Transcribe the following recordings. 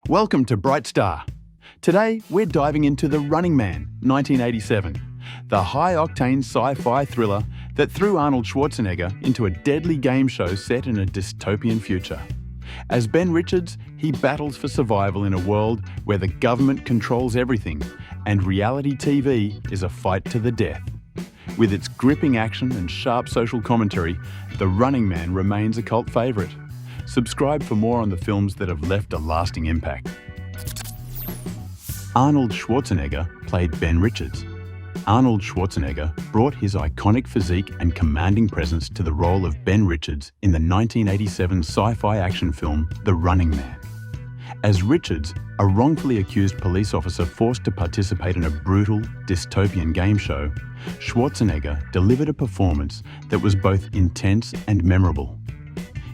Welcome to Bright Star. Today, we're diving into The Running Man, 1987, the high-octane sci-fi thriller that threw Arnold Schwarzenegger into a deadly game show set in a dystopian future. As Ben Richards, he battles for survival in a world where the government controls everything and reality TV is a fight to the death. With its gripping action and sharp social commentary, The Running Man remains a cult favourite. Subscribe for more on the films that have left a lasting impact. Arnold Schwarzenegger played Ben Richards. Arnold Schwarzenegger brought his iconic physique and commanding presence to the role of Ben Richards in the 1987 sci-fi action film The Running Man. As Richards, a wrongfully accused police officer forced to participate in a brutal, dystopian game show, Schwarzenegger delivered a performance that was both intense and memorable.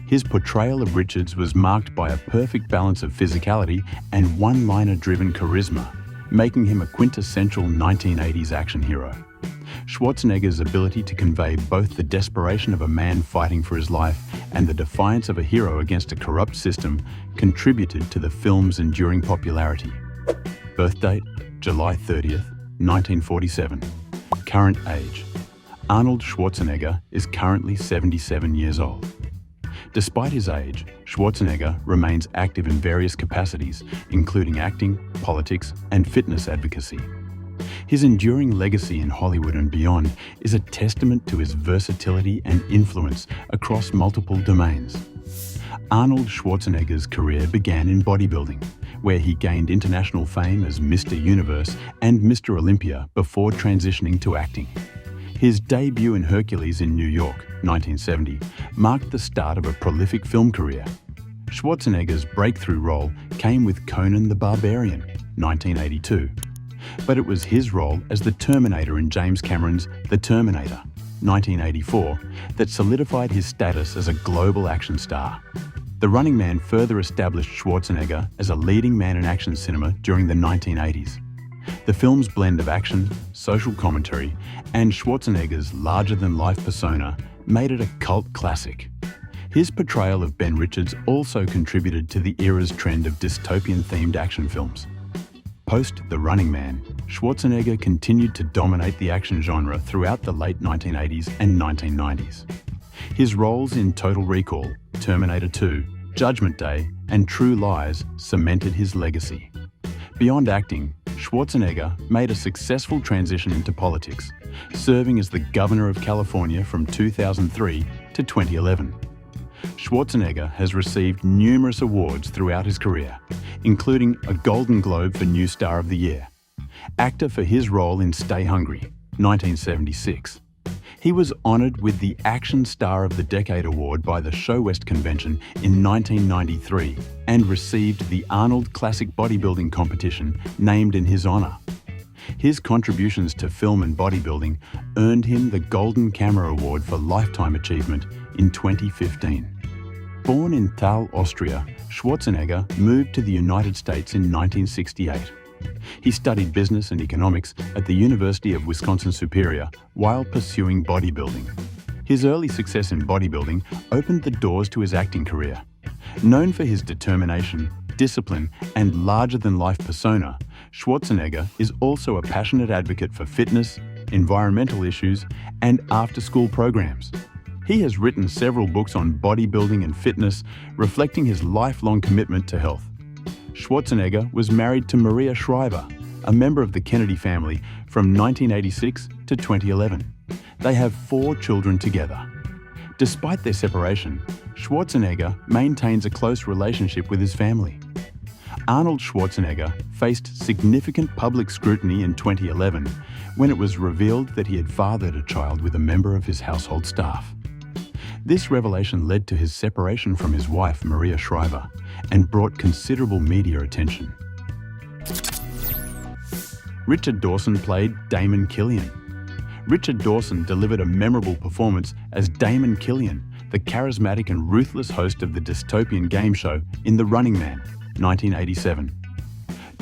His portrayal of Richards was marked by a perfect balance of physicality and one-liner-driven charisma, making him a quintessential 1980s action hero. Schwarzenegger's ability to convey both the desperation of a man fighting for his life and the defiance of a hero against a corrupt system contributed to the film's enduring popularity. Birth date, July 30th, 1947. Current age. Arnold Schwarzenegger is currently 77 years old. Despite his age, Schwarzenegger remains active in various capacities, including acting, politics, and fitness advocacy. His enduring legacy in Hollywood and beyond is a testament to his versatility and influence across multiple domains. Arnold Schwarzenegger's career began in bodybuilding, where he gained international fame as Mr. Universe and Mr. Olympia before transitioning to acting. His debut in Hercules in New York, 1970, marked the start of a prolific film career. Schwarzenegger's breakthrough role came with Conan the Barbarian, 1982. But it was his role as the Terminator in James Cameron's The Terminator, 1984, that solidified his status as a global action star. The Running Man further established Schwarzenegger as a leading man in action cinema during the 1980s. The film's blend of action, social commentary, and Schwarzenegger's larger-than-life persona made it a cult classic. His portrayal of Ben Richards also contributed to the era's trend of dystopian-themed action films. Post The Running Man, Schwarzenegger continued to dominate the action genre throughout the late 1980s and 1990s. His roles in Total Recall, Terminator 2, Judgment Day, and True Lies cemented his legacy. Beyond acting, Schwarzenegger made a successful transition into politics, serving as the governor of California from 2003 to 2011. Schwarzenegger has received numerous awards throughout his career, including a Golden Globe for New Star of the Year, actor for his role in Stay Hungry, 1976. He was honoured with the Action Star of the Decade Award by the Show West Convention in 1993 and received the Arnold Classic Bodybuilding Competition named in his honour. His contributions to film and bodybuilding earned him the Golden Camera Award for Lifetime Achievement in 2015. Born in Thal, Austria, Schwarzenegger moved to the United States in 1968. He studied business and economics at the University of Wisconsin-Superior while pursuing bodybuilding. His early success in bodybuilding opened the doors to his acting career. Known for his determination, discipline, and larger-than-life persona, Schwarzenegger is also a passionate advocate for fitness, environmental issues, and after-school programs. He has written several books on bodybuilding and fitness, reflecting his lifelong commitment to health. Schwarzenegger was married to Maria Shriver, a member of the Kennedy family, from 1986 to 2011. They have 4 children together. Despite their separation, Schwarzenegger maintains a close relationship with his family. Arnold Schwarzenegger faced significant public scrutiny in 2011 when it was revealed that he had fathered a child with a member of his household staff. This revelation led to his separation from his wife, Maria Shriver, and brought considerable media attention. Richard Dawson played Damon Killian. Richard Dawson delivered a memorable performance as Damon Killian, the charismatic and ruthless host of the dystopian game show in The Running Man, 1987.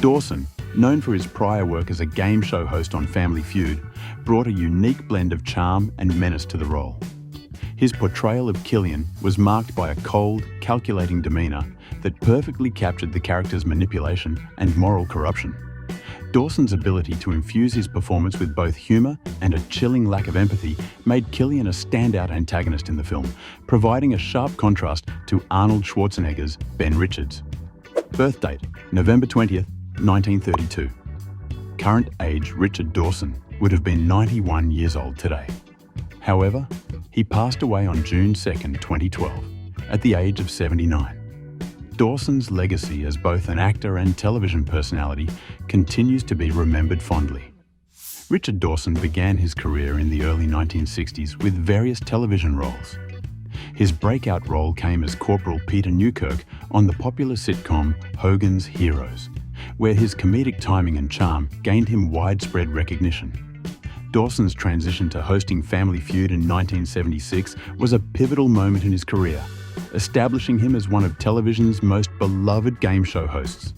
Dawson, known for his prior work as a game show host on Family Feud, brought a unique blend of charm and menace to the role. His portrayal of Killian was marked by a cold, calculating demeanour that perfectly captured the character's manipulation and moral corruption. Dawson's ability to infuse his performance with both humor and a chilling lack of empathy made Killian a standout antagonist in the film, providing a sharp contrast to Arnold Schwarzenegger's Ben Richards. Birth date: November 20th, 1932. Current age: Richard Dawson would have been 91 years old today. However, he passed away on June 2nd, 2012, at the age of 79. Dawson's legacy as both an actor and television personality continues to be remembered fondly. Richard Dawson began his career in the early 1960s with various television roles. His breakout role came as Corporal Peter Newkirk on the popular sitcom Hogan's Heroes, where his comedic timing and charm gained him widespread recognition. Dawson's transition to hosting Family Feud in 1976 was a pivotal moment in his career, establishing him as one of television's most beloved game show hosts.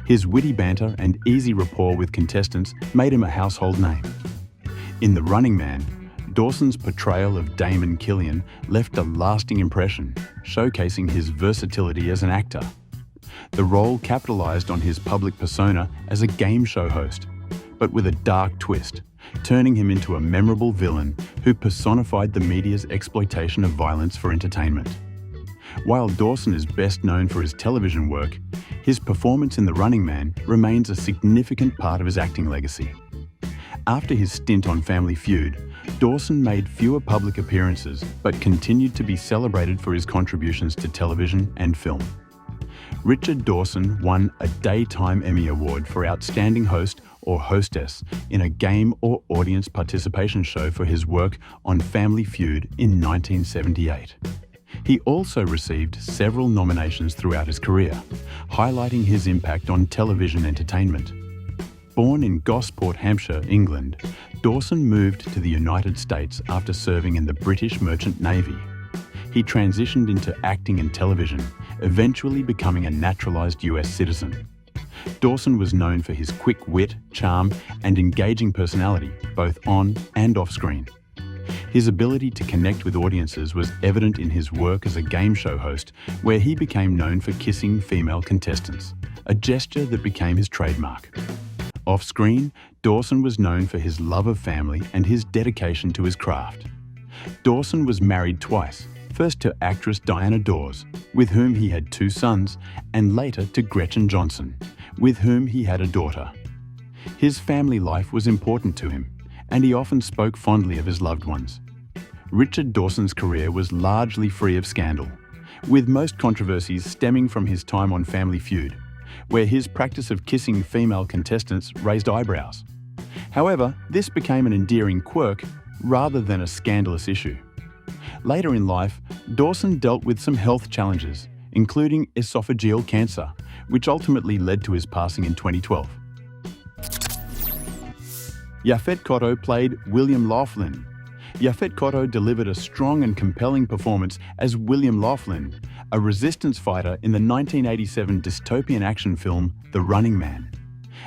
His witty banter and easy rapport with contestants made him a household name. In The Running Man, Dawson's portrayal of Damon Killian left a lasting impression, showcasing his versatility as an actor. The role capitalized on his public persona as a game show host, but with a dark twist, turning him into a memorable villain who personified the media's exploitation of violence for entertainment. While Dawson is best known for his television work, his performance in The Running Man remains a significant part of his acting legacy. After his stint on Family Feud, Dawson made fewer public appearances but continued to be celebrated for his contributions to television and film. Richard Dawson won a Daytime Emmy Award for Outstanding Host or Hostess in a game or audience participation show for his work on Family Feud in 1978. He also received several nominations throughout his career, highlighting his impact on television entertainment. Born in Gosport, Hampshire, England, Dawson moved to the United States after serving in the British Merchant Navy. He transitioned into acting and television, eventually becoming a naturalized US citizen. Dawson was known for his quick wit, charm, and engaging personality, both on and off screen. His ability to connect with audiences was evident in his work as a game show host, where he became known for kissing female contestants, a gesture that became his trademark. Off-screen, Dawson was known for his love of family and his dedication to his craft. Dawson was married twice, first to actress Diana Dawes, with whom he had 2 sons, and later to Gretchen Johnson, with whom he had a daughter. His family life was important to him, and he often spoke fondly of his loved ones. Richard Dawson's career was largely free of scandal, with most controversies stemming from his time on Family Feud, where his practice of kissing female contestants raised eyebrows. However, this became an endearing quirk rather than a scandalous issue. Later in life, Dawson dealt with some health challenges, including esophageal cancer, which ultimately led to his passing in 2012. Yafet Cotto played William Laughlin. Yafet Cotto delivered a strong and compelling performance as William Laughlin, a resistance fighter in the 1987 dystopian action film The Running Man.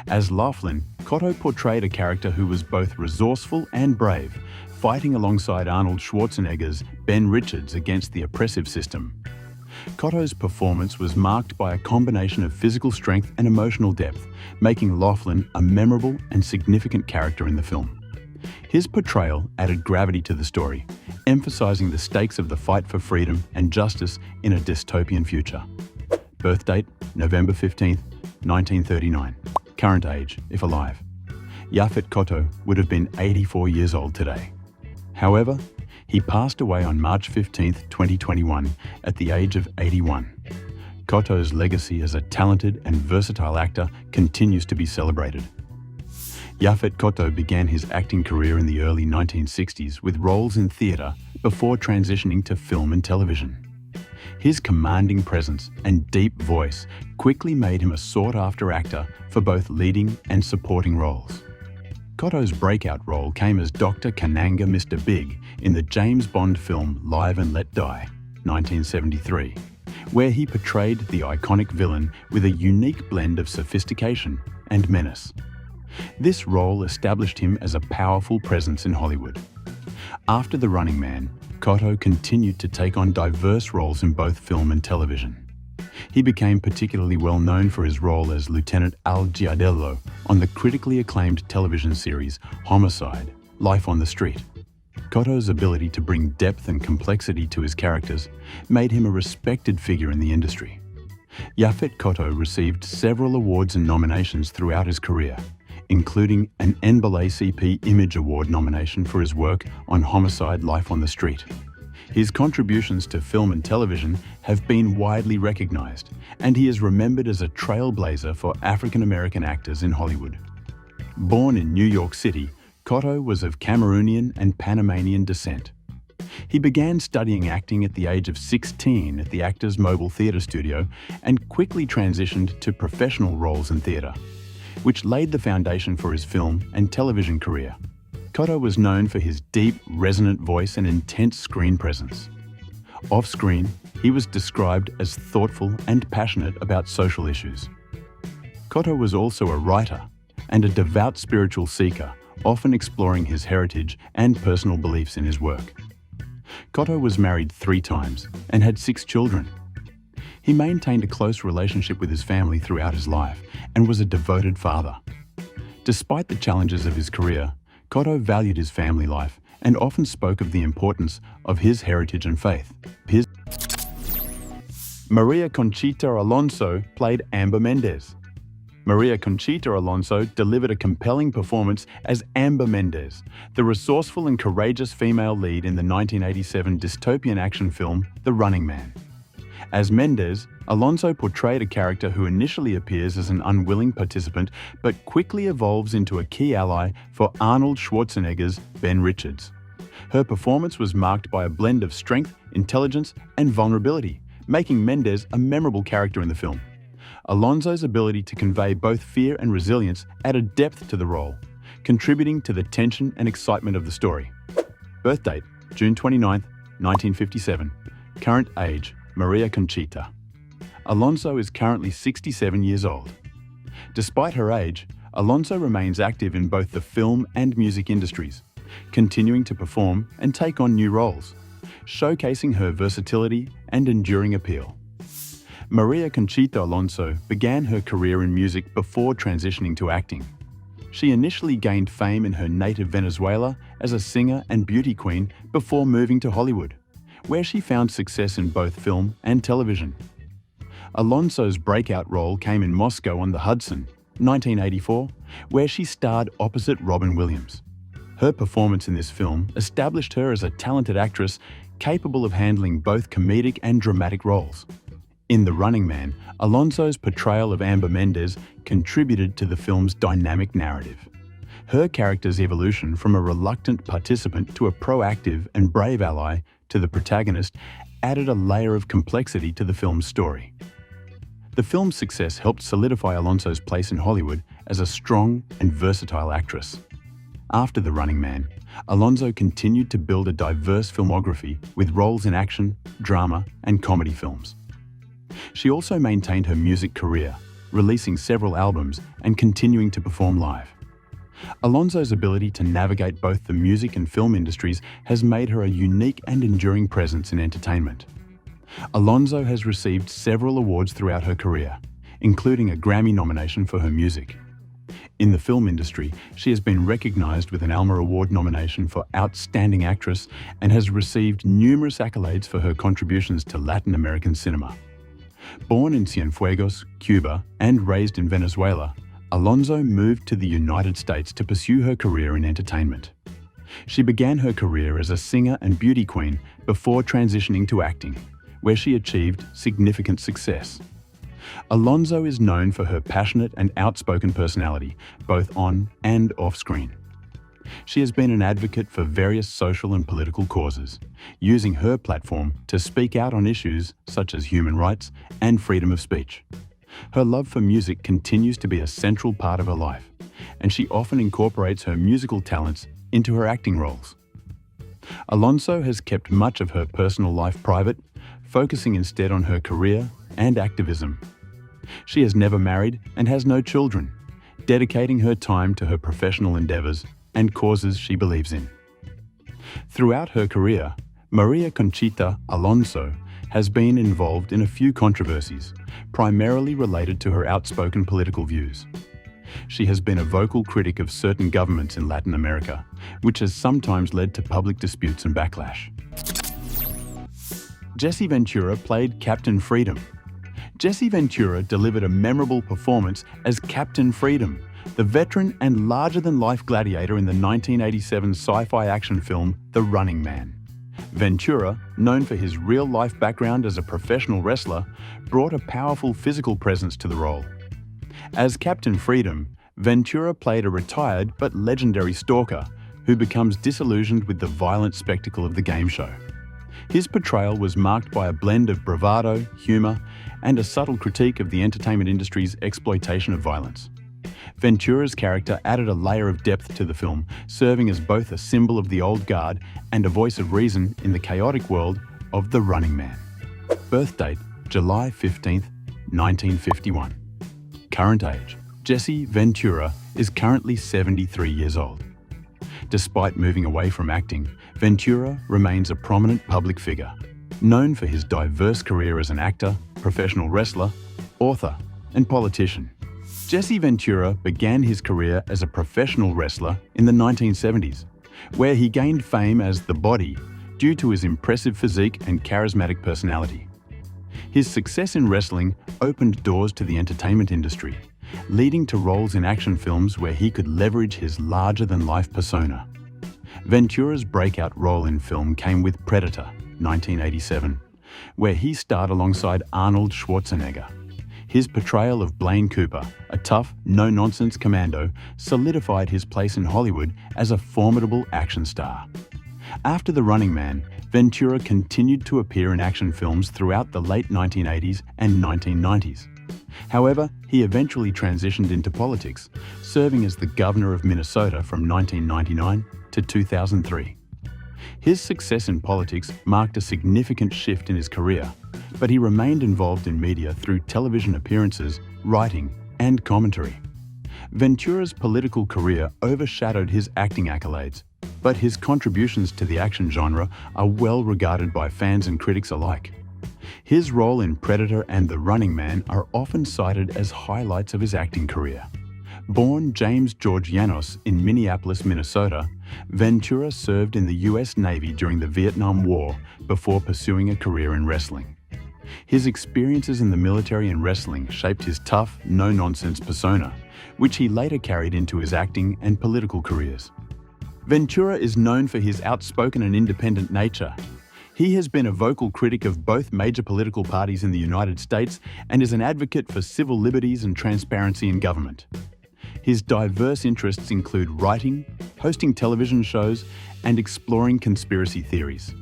As Laughlin, Cotto portrayed a character who was both resourceful and brave, fighting alongside Arnold Schwarzenegger's Ben Richards against the oppressive system. Cotto's performance was marked by a combination of physical strength and emotional depth, making Laughlin a memorable and significant character in the film. His portrayal added gravity to the story, emphasizing the stakes of the fight for freedom and justice in a dystopian future. Birth date: November 15th, 1939. Current age, if alive. Yafet Cotto would have been 84 years old today. However, he passed away on March 15, 2021, at the age of 81. Cotto's legacy as a talented and versatile actor continues to be celebrated. Yafet Cotto began his acting career in the early 1960s with roles in theatre before transitioning to film and television. His commanding presence and deep voice quickly made him a sought-after actor for both leading and supporting roles. Cotto's breakout role came as Dr. Kananga Mr. Big in the James Bond film Live and Let Die, 1973, where he portrayed the iconic villain with a unique blend of sophistication and menace. This role established him as a powerful presence in Hollywood. After The Running Man, Cotto continued to take on diverse roles in both film and television. He became particularly well known for his role as Lieutenant Al Giardello on the critically acclaimed television series Homicide: Life on the Street. Cotto's ability to bring depth and complexity to his characters made him a respected figure in the industry. Yafet Cotto received several awards and nominations throughout his career, including an NAACP Image Award nomination for his work on Homicide: Life on the Street. His contributions to film and television have been widely recognized, and he is remembered as a trailblazer for African-American actors in Hollywood. Born in New York City, Cotto was of Cameroonian and Panamanian descent. He began studying acting at the age of 16 at the Actors Mobile Theatre Studio and quickly transitioned to professional roles in theatre, which laid the foundation for his film and television career. Cotto was known for his deep, resonant voice and intense screen presence. Off-screen, he was described as thoughtful and passionate about social issues. Cotto was also a writer and a devout spiritual seeker, often exploring his heritage and personal beliefs in his work. Cotto was married 3 times and had 6 children. He maintained a close relationship with his family throughout his life and was a devoted father. Despite the challenges of his career, Cotto valued his family life and often spoke of the importance of his heritage and faith. Maria Conchita Alonso played Amber Mendez. Maria Conchita Alonso delivered a compelling performance as Amber Mendez, the resourceful and courageous female lead in the 1987 dystopian action film The Running Man. As Mendez, Alonso portrayed a character who initially appears as an unwilling participant but quickly evolves into a key ally for Arnold Schwarzenegger's Ben Richards. Her performance was marked by a blend of strength, intelligence, and vulnerability, making Mendez a memorable character in the film. Alonso's ability to convey both fear and resilience added depth to the role, contributing to the tension and excitement of the story. Birth date: June 29, 1957. Current age: Maria Conchita. Alonso is currently 67 years old. Despite her age, Alonso remains active in both the film and music industries, continuing to perform and take on new roles, showcasing her versatility and enduring appeal. Maria Conchita Alonso began her career in music before transitioning to acting. She initially gained fame in her native Venezuela as a singer and beauty queen before moving to Hollywood, where she found success in both film and television. Alonso's breakout role came in Moscow on the Hudson, 1984, where she starred opposite Robin Williams. Her performance in this film established her as a talented actress capable of handling both comedic and dramatic roles. In The Running Man, Alonso's portrayal of Amber Mendez contributed to the film's dynamic narrative. Her character's evolution from a reluctant participant to a proactive and brave ally to the protagonist added a layer of complexity to the film's story. The film's success helped solidify Alonso's place in Hollywood as a strong and versatile actress. After The Running Man, Alonso continued to build a diverse filmography with roles in action, drama, and comedy films. She also maintained her music career, releasing several albums and continuing to perform live. Alonso's ability to navigate both the music and film industries has made her a unique and enduring presence in entertainment. Alonso has received several awards throughout her career, including a Grammy nomination for her music. In the film industry, she has been recognized with an Alma Award nomination for Outstanding Actress and has received numerous accolades for her contributions to Latin American cinema. Born in Cienfuegos, Cuba, and raised in Venezuela, Alonso moved to the United States to pursue her career in entertainment. She began her career as a singer and beauty queen before transitioning to acting, where she achieved significant success. Alonso is known for her passionate and outspoken personality, both on and off-screen. She has been an advocate for various social and political causes, using her platform to speak out on issues such as human rights and freedom of speech. Her love for music continues to be a central part of her life, and she often incorporates her musical talents into her acting roles. Alonso has kept much of her personal life private, focusing instead on her career and activism. She has never married and has no children, dedicating her time to her professional endeavors and causes she believes in. Throughout her career, Maria Conchita Alonso has been involved in a few controversies, primarily related to her outspoken political views. She has been a vocal critic of certain governments in Latin America, which has sometimes led to public disputes and backlash. Jesse Ventura played Captain Freedom. Jesse Ventura delivered a memorable performance as Captain Freedom, the veteran and larger-than-life gladiator in the 1987 sci-fi action film The Running Man. Ventura, known for his real-life background as a professional wrestler, brought a powerful physical presence to the role. As Captain Freedom, Ventura played a retired but legendary stalker who becomes disillusioned with the violent spectacle of the game show. His portrayal was marked by a blend of bravado, humour, and a subtle critique of the entertainment industry's exploitation of violence. Ventura's character added a layer of depth to the film, serving as both a symbol of the old guard and a voice of reason in the chaotic world of The Running Man. Birth date, July 15, 1951. Current age, Jesse Ventura is currently 73 years old. Despite moving away from acting, Ventura remains a prominent public figure, known for his diverse career as an actor, professional wrestler, author, and politician. Jesse Ventura began his career as a professional wrestler in the 1970s, where he gained fame as The Body due to his impressive physique and charismatic personality. His success in wrestling opened doors to the entertainment industry, leading to roles in action films where he could leverage his larger-than-life persona. Ventura's breakout role in film came with Predator, 1987, where he starred alongside Arnold Schwarzenegger. His portrayal of Blaine Cooper, a tough, no-nonsense commando, solidified his place in Hollywood as a formidable action star. After The Running Man, Ventura continued to appear in action films throughout the late 1980s and 1990s. However, he eventually transitioned into politics, serving as the governor of Minnesota from 1999 to 2003. His success in politics marked a significant shift in his career, but he remained involved in media through television appearances, writing, and commentary. Ventura's political career overshadowed his acting accolades, but his contributions to the action genre are well regarded by fans and critics alike. His role in Predator and The Running Man are often cited as highlights of his acting career. Born James George Llanos in Minneapolis, Minnesota, Ventura served in the U.S. Navy during the Vietnam War before pursuing a career in wrestling. His experiences in the military and wrestling shaped his tough, no-nonsense persona, which he later carried into his acting and political careers. Ventura is known for his outspoken and independent nature. He has been a vocal critic of both major political parties in the United States and is an advocate for civil liberties and transparency in government. His diverse interests include writing, hosting television shows, and exploring conspiracy theories.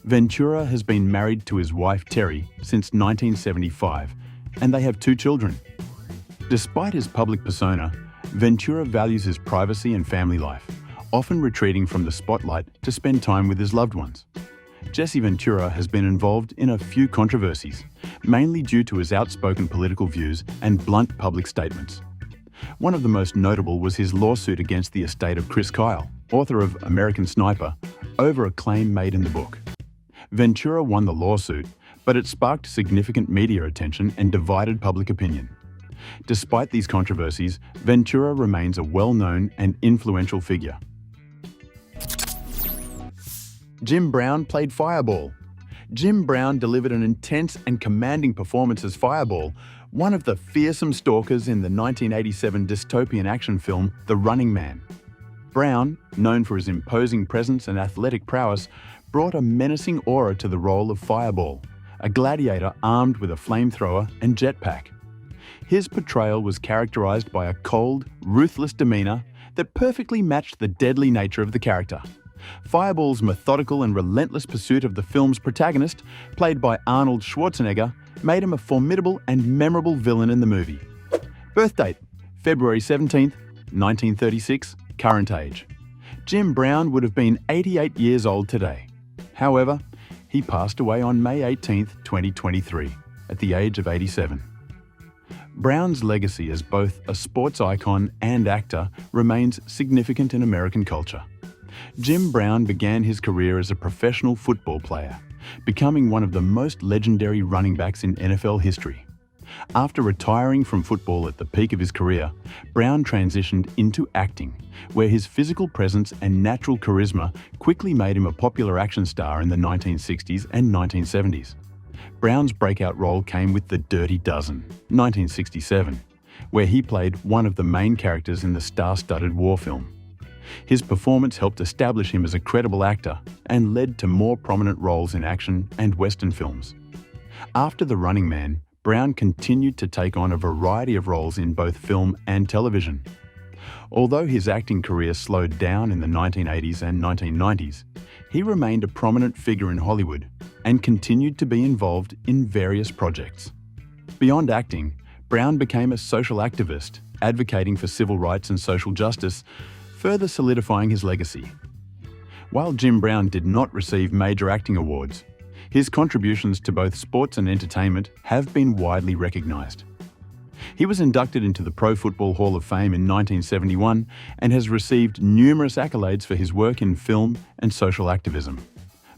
Ventura has been married to his wife Terry since 1975, and they have 2 children. Despite his public persona, Ventura values his privacy and family life, often retreating from the spotlight to spend time with his loved ones. Jesse Ventura has been involved in a few controversies, mainly due to his outspoken political views and blunt public statements. One of the most notable was his lawsuit against the estate of Chris Kyle, author of American Sniper, over a claim made in the book. Ventura won the lawsuit, but it sparked significant media attention and divided public opinion. Despite these controversies, Ventura remains a well-known and influential figure. Jim Brown played Fireball. Jim Brown delivered an intense and commanding performance as Fireball, one of the fearsome stalkers in the 1987 dystopian action film The Running Man. Brown, known for his imposing presence and athletic prowess, brought a menacing aura to the role of Fireball, a gladiator armed with a flamethrower and jetpack. His portrayal was characterized by a cold, ruthless demeanor that perfectly matched the deadly nature of the character. Fireball's methodical and relentless pursuit of the film's protagonist, played by Arnold Schwarzenegger, made him a formidable and memorable villain in the movie. Birth date, February 17, 1936, current age. Jim Brown would have been 88 years old today. However, he passed away on May 18, 2023, at the age of 87. Brown's legacy as both a sports icon and actor remains significant in American culture. Jim Brown began his career as a professional football player, becoming one of the most legendary running backs in NFL history. After retiring from football at the peak of his career, Brown transitioned into acting, where his physical presence and natural charisma quickly made him a popular action star in the 1960s and 1970s. Brown's breakout role came with The Dirty Dozen, 1967, where he played one of the main characters in the star-studded war film. His performance helped establish him as a credible actor and led to more prominent roles in action and Western films. After The Running Man, Brown continued to take on a variety of roles in both film and television. Although his acting career slowed down in the 1980s and 1990s, he remained a prominent figure in Hollywood and continued to be involved in various projects. Beyond acting, Brown became a social activist, advocating for civil rights and social justice, further solidifying his legacy. While Jim Brown did not receive major acting awards, his contributions to both sports and entertainment have been widely recognized. He was inducted into the Pro Football Hall of Fame in 1971 and has received numerous accolades for his work in film and social activism.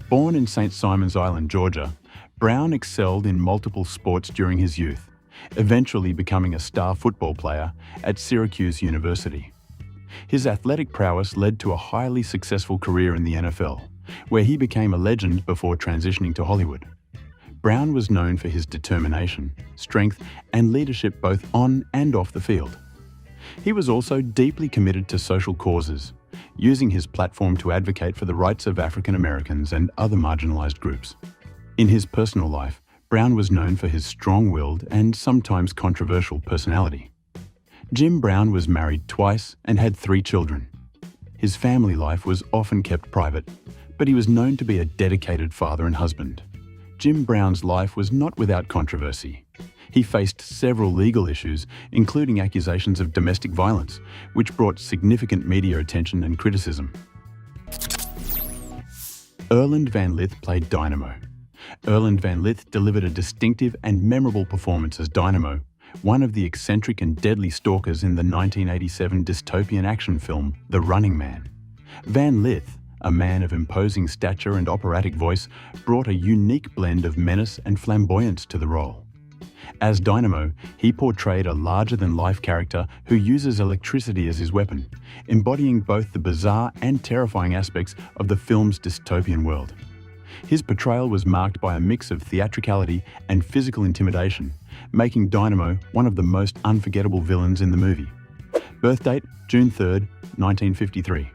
Born in St. Simons Island, Georgia, Brown excelled in multiple sports during his youth, eventually becoming a star football player at Syracuse University. His athletic prowess led to a highly successful career in the NFL, where he became a legend before transitioning to Hollywood. Brown was known for his determination, strength, and leadership both on and off the field. He was also deeply committed to social causes, using his platform to advocate for the rights of African Americans and other marginalized groups. In his personal life, Brown was known for his strong-willed and sometimes controversial personality. Jim Brown was married twice and had 3 children. His family life was often kept private, but he was known to be a dedicated father and husband. Jim Brown's life was not without controversy. He faced several legal issues, including accusations of domestic violence, which brought significant media attention and criticism. Erland Van Lith played Dynamo. Erland Van Lith delivered a distinctive and memorable performance as Dynamo, one of the eccentric and deadly stalkers in the 1987 dystopian action film The Running Man. Van Lith, a man of imposing stature and operatic voice, brought a unique blend of menace and flamboyance to the role. As Dynamo, he portrayed a larger-than-life character who uses electricity as his weapon, embodying both the bizarre and terrifying aspects of the film's dystopian world. His portrayal was marked by a mix of theatricality and physical intimidation, making Dynamo one of the most unforgettable villains in the movie. Birth date, June 3, 1953.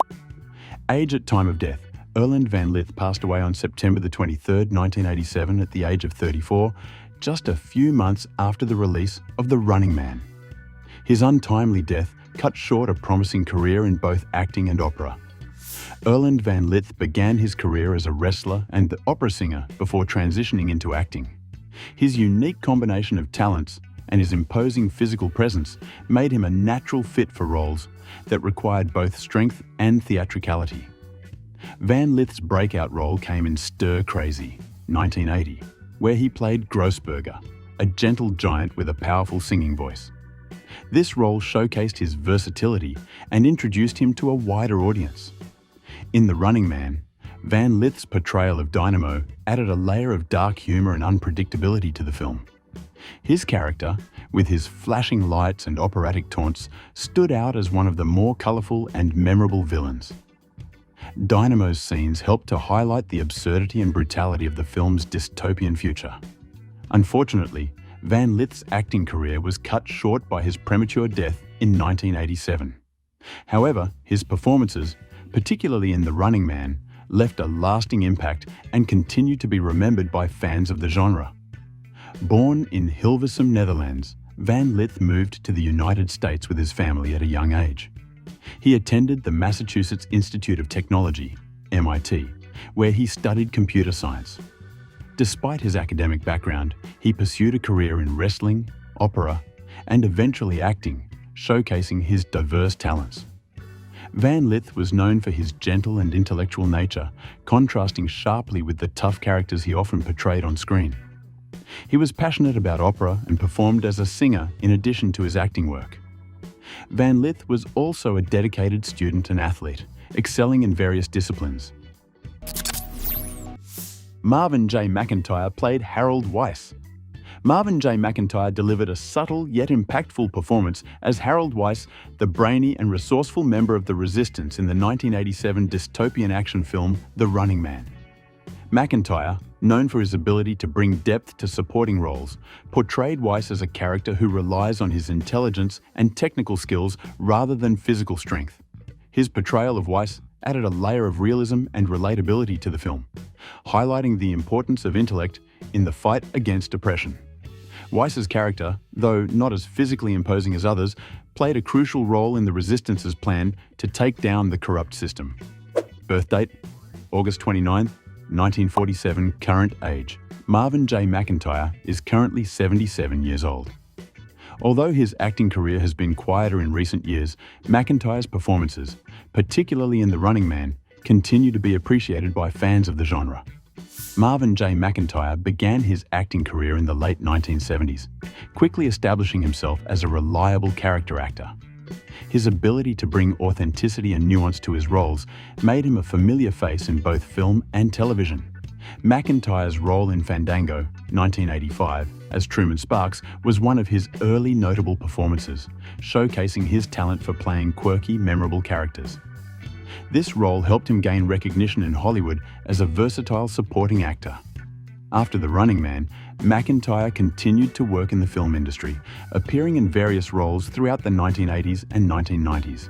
Age at time of death, Erland Van Lith passed away on September 23, 1987 at the age of 34, just a few months after the release of The Running Man. His untimely death cut short a promising career in both acting and opera. Erland Van Lith began his career as a wrestler and opera singer before transitioning into acting. His unique combination of talents and his imposing physical presence made him a natural fit for roles that required both strength and theatricality. Van Lith's breakout role came in Stir Crazy, 1980, where he played Grossberger, a gentle giant with a powerful singing voice. This role showcased his versatility and introduced him to a wider audience. In The Running Man, Van Lith's portrayal of Dynamo added a layer of dark humor and unpredictability to the film. His character, with his flashing lights and operatic taunts, stood out as one of the more colorful and memorable villains. Dynamo's scenes helped to highlight the absurdity and brutality of the film's dystopian future. Unfortunately, Van Lith's acting career was cut short by his premature death in 1987. However, his performances, particularly in The Running Man, left a lasting impact and continue to be remembered by fans of the genre. Born in Hilversum, Netherlands, Van Lith moved to the United States with his family at a young age. He attended the Massachusetts Institute of Technology, MIT, where he studied computer science. Despite his academic background, he pursued a career in wrestling, opera, and eventually acting, showcasing his diverse talents. Van Lith was known for his gentle and intellectual nature, contrasting sharply with the tough characters he often portrayed on screen. He was passionate about opera and performed as a singer in addition to his acting work. Van Lith was also a dedicated student and athlete, excelling in various disciplines. Marvin J McIntyre played Harold Weiss. Marvin J McIntyre delivered a subtle yet impactful performance as Harold Weiss, the brainy and resourceful member of the resistance in the 1987 dystopian action film The Running Man. McIntyre, known for his ability to bring depth to supporting roles, portrayed Weiss as a character who relies on his intelligence and technical skills rather than physical strength. His portrayal of Weiss added a layer of realism and relatability to the film, highlighting the importance of intellect in the fight against oppression. Weiss's character, though not as physically imposing as others, played a crucial role in the resistance's plan to take down the corrupt system. Birth date: August 29, 1947, current age. Marvin J McIntyre is currently 77 years old. Although his acting career has been quieter in recent years, McIntyre's performances, particularly in The Running Man, continue to be appreciated by fans of the genre. Marvin J McIntyre began his acting career in the late 1970s, quickly establishing himself as a reliable character actor. His ability to bring authenticity and nuance to his roles made him a familiar face in both film and television. McIntyre's role in Fandango, 1985, as Truman Sparks was one of his early notable performances, showcasing his talent for playing quirky, memorable characters. This role helped him gain recognition in Hollywood as a versatile supporting actor. After The Running Man, McIntyre continued to work in the film industry, appearing in various roles throughout the 1980s and 1990s.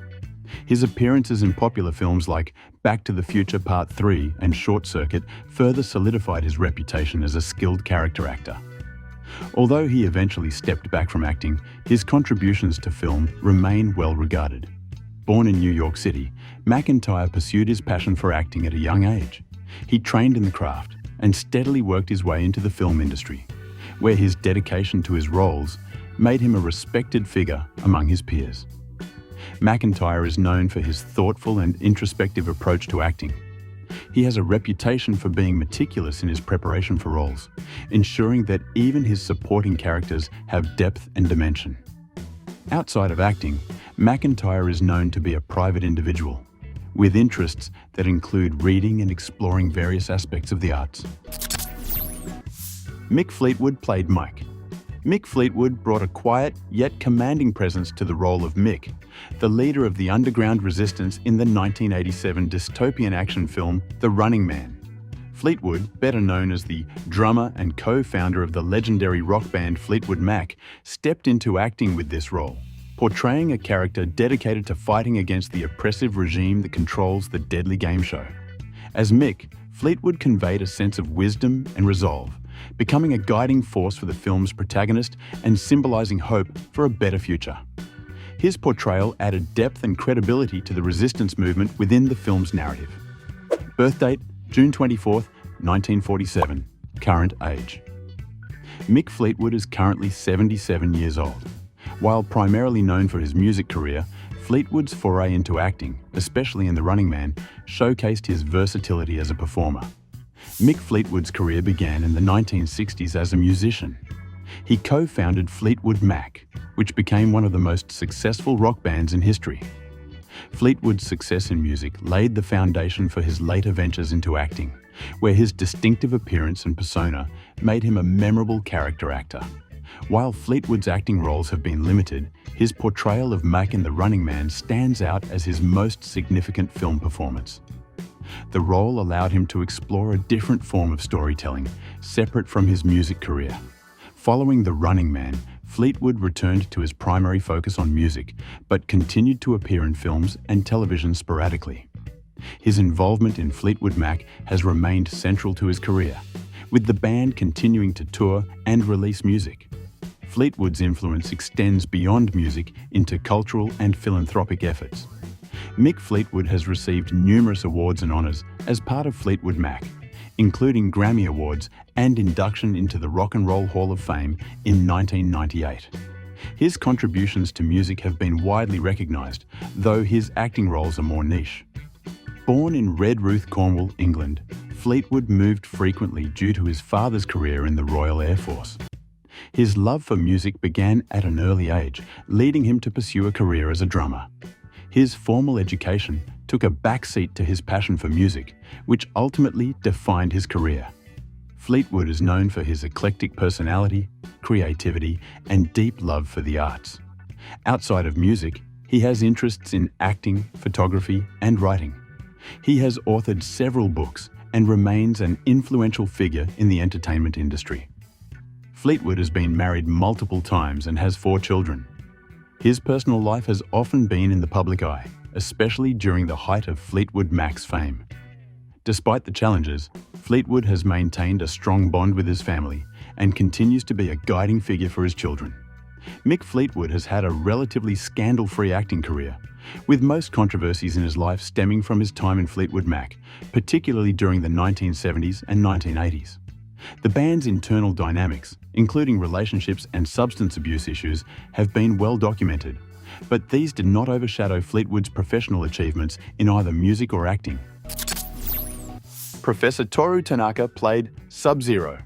His appearances in popular films like Back to the Future Part 3 and Short Circuit further solidified his reputation as a skilled character actor. Although he eventually stepped back from acting, his contributions to film remain well regarded. Born in New York City, McIntyre pursued his passion for acting at a young age. He trained in the craft and steadily worked his way into the film industry, where his dedication to his roles made him a respected figure among his peers. McIntyre is known for his thoughtful and introspective approach to acting. He has a reputation for being meticulous in his preparation for roles, ensuring that even his supporting characters have depth and dimension. Outside of acting, McIntyre is known to be a private individual, with interests that include reading and exploring various aspects of the arts. Mick Fleetwood played Mike. Mick Fleetwood brought a quiet yet commanding presence to the role of Mick, the leader of the underground resistance in the 1987 dystopian action film The Running Man. Fleetwood, better known as the drummer and co-founder of the legendary rock band Fleetwood Mac, stepped into acting with this role, portraying a character dedicated to fighting against the oppressive regime that controls the deadly game show. As Mick, Fleetwood conveyed a sense of wisdom and resolve, becoming a guiding force for the film's protagonist and symbolizing hope for a better future. His portrayal added depth and credibility to the resistance movement within the film's narrative. Birth date: June 24, 1947, current age. Mick Fleetwood is currently 77 years old. While primarily known for his music career, Fleetwood's foray into acting, especially in The Running Man, showcased his versatility as a performer. Mick Fleetwood's career began in the 1960s as a musician. He co-founded Fleetwood Mac, which became one of the most successful rock bands in history. Fleetwood's success in music laid the foundation for his later ventures into acting, where his distinctive appearance and persona made him a memorable character actor. While Fleetwood's acting roles have been limited, his portrayal of Mac in The Running Man stands out as his most significant film performance. The role allowed him to explore a different form of storytelling, separate from his music career. Following The Running Man, Fleetwood returned to his primary focus on music, but continued to appear in films and television sporadically. His involvement in Fleetwood Mac has remained central to his career, with the band continuing to tour and release music. Fleetwood's influence extends beyond music into cultural and philanthropic efforts. Mick Fleetwood has received numerous awards and honors as part of Fleetwood Mac, including Grammy Awards and induction into the Rock and Roll Hall of Fame in 1998. His contributions to music have been widely recognized, though his acting roles are more niche. Born in Redruth, Cornwall, England, Fleetwood moved frequently due to his father's career in the Royal Air Force. His love for music began at an early age, leading him to pursue a career as a drummer. His formal education took a backseat to his passion for music, which ultimately defined his career. Fleetwood is known for his eclectic personality, creativity, and deep love for the arts. Outside of music, he has interests in acting, photography, and writing. He has authored several books and remains an influential figure in the entertainment industry. Fleetwood has been married multiple times and has 4 children. His personal life has often been in the public eye, especially during the height of Fleetwood Mac's fame. Despite the challenges, Fleetwood has maintained a strong bond with his family and continues to be a guiding figure for his children. Mick Fleetwood has had a relatively scandal-free acting career, with most controversies in his life stemming from his time in Fleetwood Mac, particularly during the 1970s and 1980s. The band's internal dynamics, including relationships and substance abuse issues, have been well documented, but these did not overshadow Fleetwood's professional achievements in either music or acting. Professor Toru Tanaka played Sub-Zero.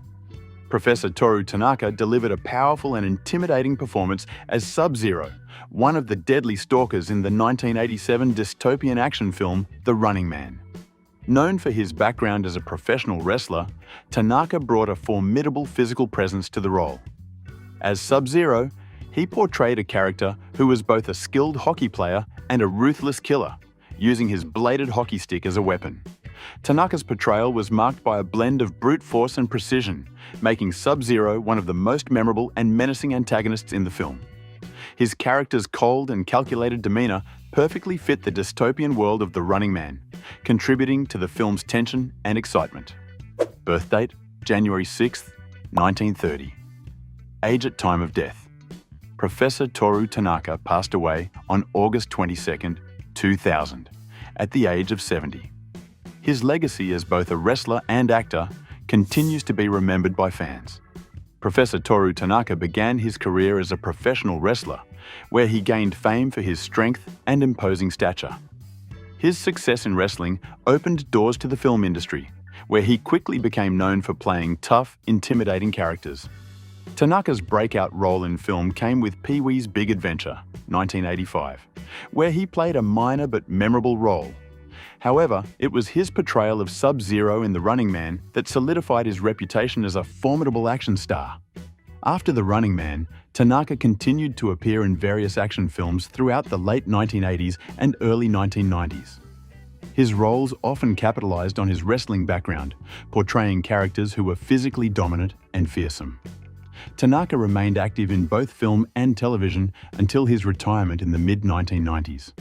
Professor Toru Tanaka delivered a powerful and intimidating performance as Sub-Zero, one of the deadly stalkers in the 1987 dystopian action film The Running Man. Known for his background as a professional wrestler, Tanaka brought a formidable physical presence to the role. As Sub-Zero, he portrayed a character who was both a skilled hockey player and a ruthless killer, using his bladed hockey stick as a weapon. Tanaka's portrayal was marked by a blend of brute force and precision, making Sub-Zero one of the most memorable and menacing antagonists in the film. His character's cold and calculated demeanor perfectly fit the dystopian world of The Running Man, contributing to the film's tension and excitement. Birth date, January 6, 1930. Age at time of death. Professor Toru Tanaka passed away on August 22, 2000, at the age of 70. His legacy as both a wrestler and actor continues to be remembered by fans. Professor Toru Tanaka began his career as a professional wrestler, where he gained fame for his strength and imposing stature. His success in wrestling opened doors to the film industry, where he quickly became known for playing tough, intimidating characters. Tanaka's breakout role in film came with Pee-wee's Big Adventure, 1985, where he played a minor but memorable role. However, it was his portrayal of Sub-Zero in The Running Man that solidified his reputation as a formidable action star. After The Running Man, Tanaka continued to appear in various action films throughout the late 1980s and early 1990s. His roles often capitalized on his wrestling background, portraying characters who were physically dominant and fearsome. Tanaka remained active in both film and television until his retirement in the mid-1990s.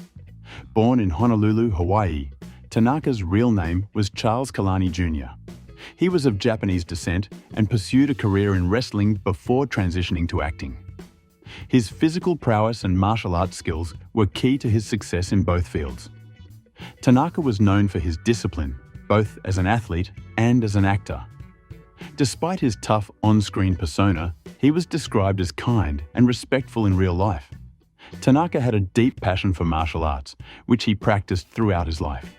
Born in Honolulu, Hawaii, Tanaka's real name was Charles Kalani Jr. He was of Japanese descent and pursued a career in wrestling before transitioning to acting. His physical prowess and martial arts skills were key to his success in both fields. Tanaka was known for his discipline, both as an athlete and as an actor. Despite his tough on-screen persona, he was described as kind and respectful in real life. Tanaka had a deep passion for martial arts, which he practiced throughout his life.